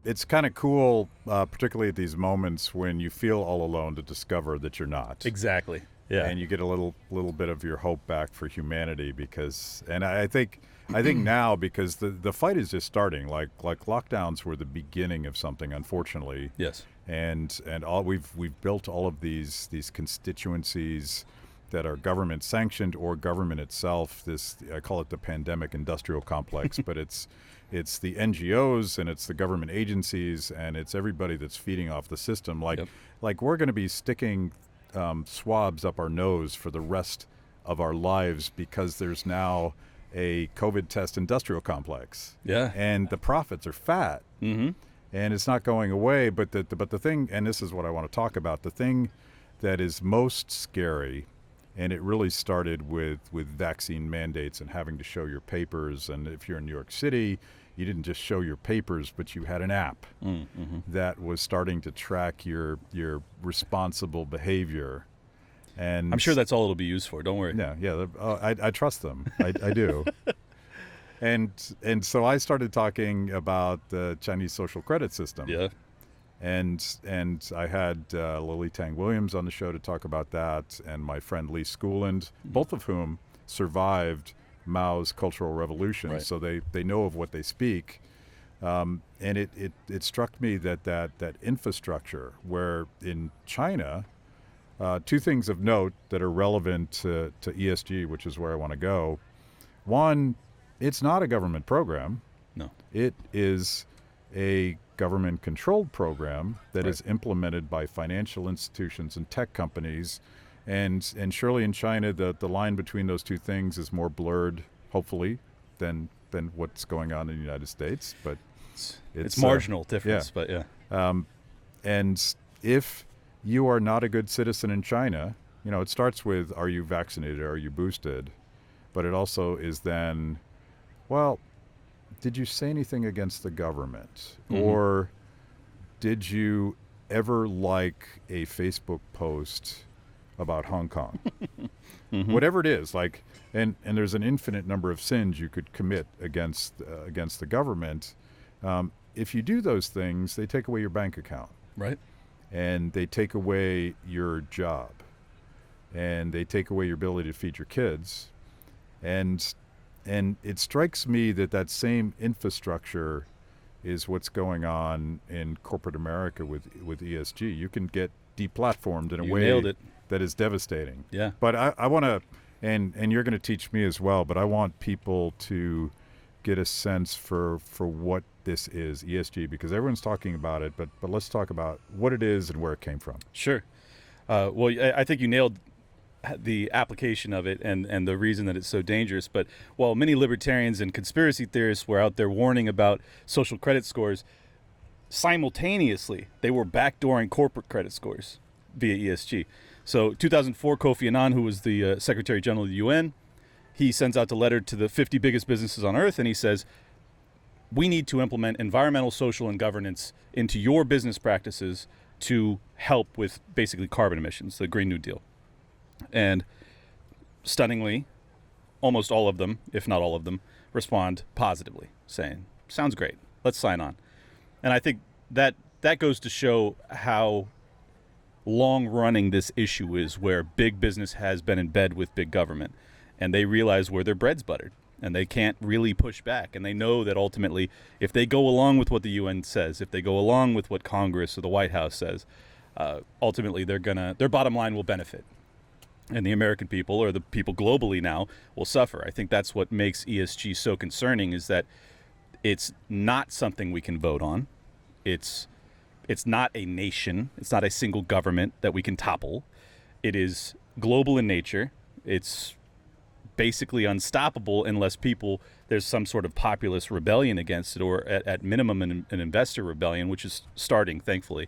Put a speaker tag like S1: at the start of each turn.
S1: it's kind of cool, particularly at these moments when you feel all alone, to discover that you're not.
S2: Exactly. Yeah.
S1: And you get a little bit of your hope back for humanity, because, and I think now, because the fight is just starting. Like lockdowns were the beginning of something, unfortunately.
S2: Yes.
S1: And all we've built all of these constituencies that are government sanctioned or government itself. This, I call it the pandemic industrial complex, but it's the NGOs and it's the government agencies and it's everybody that's feeding off the system. Like we're going to be sticking swabs up our nose for the rest of our lives because there's now a COVID test industrial complex.
S2: Yeah.
S1: And the profits are fat.
S2: Mm-hmm.
S1: And it's not going away. But the thing, and this is what I want to talk about, the thing that is most scary, and it really started with vaccine mandates and having to show your papers. And if you're in New York City, you didn't just show your papers, but you had an app that was starting to track your responsible behavior. And
S2: I'm sure that's all it'll be used for. Don't worry.
S1: Yeah. I trust them. I do. And so I started talking about the Chinese social credit system.
S2: Yeah.
S1: And I had Lily Tang Williams on the show to talk about that, and my friend Lee Schooland, both of whom survived Mao's Cultural Revolution,
S2: right.
S1: So they know of what they speak. And it struck me that infrastructure, where in China, two things of note that are relevant to ESG, which is where I want to go. One, it's not a government program.
S2: No.
S1: It is a government-controlled program that
S2: right.
S1: is implemented by financial institutions and tech companies. And surely in China, the line between those two things is more blurred, hopefully, than what's going on in the United States. But
S2: it's marginal difference, but yeah.
S1: And if you are not a good citizen in China, it starts with, are you vaccinated, are you boosted? But it also is then, well, did you say anything against the government?
S2: Mm-hmm.
S1: Or did you ever like a Facebook post about Hong Kong? Mm-hmm. Whatever it is, and there's an infinite number of sins you could commit against the government. If you do those things, they take away your bank account.
S2: Right.
S1: And they take away your job. And they take away your ability to feed your kids. And it strikes me that same infrastructure is what's going on in corporate America with ESG. You can get deplatformed in a way that is devastating.
S2: Yeah.
S1: But I want to, and you're going to teach me as well, but I want people to get a sense for what this is, ESG, because everyone's talking about it, but let's talk about what it is and where it came from.
S2: Sure. Well, I think you nailed the application of it and the reason that it's so dangerous. But while many libertarians and conspiracy theorists were out there warning about social credit scores, simultaneously they were backdooring corporate credit scores via ESG. So 2004, Kofi Annan, who was the Secretary General of the UN, he sends out a letter to the 50 biggest businesses on earth, and he says, we need to implement environmental, social, and governance into your business practices to help with basically carbon emissions, the Green New Deal. And stunningly, almost all of them, if not all of them, respond positively, saying, sounds great, let's sign on. And I think that goes to show how long-running this issue is, where big business has been in bed with big government, and they realize where their bread's buttered, and they can't really push back. And they know that ultimately, if they go along with what the UN says, if they go along with what Congress or the White House says, ultimately their bottom line will benefit. And the American people, or the people globally now, will suffer. I think that's what makes ESG so concerning, is that it's not something we can vote on. It's not a nation. It's not a single government that we can topple. It is global in nature. It's basically unstoppable unless there's some sort of populist rebellion against it, or at minimum an investor rebellion, which is starting, thankfully.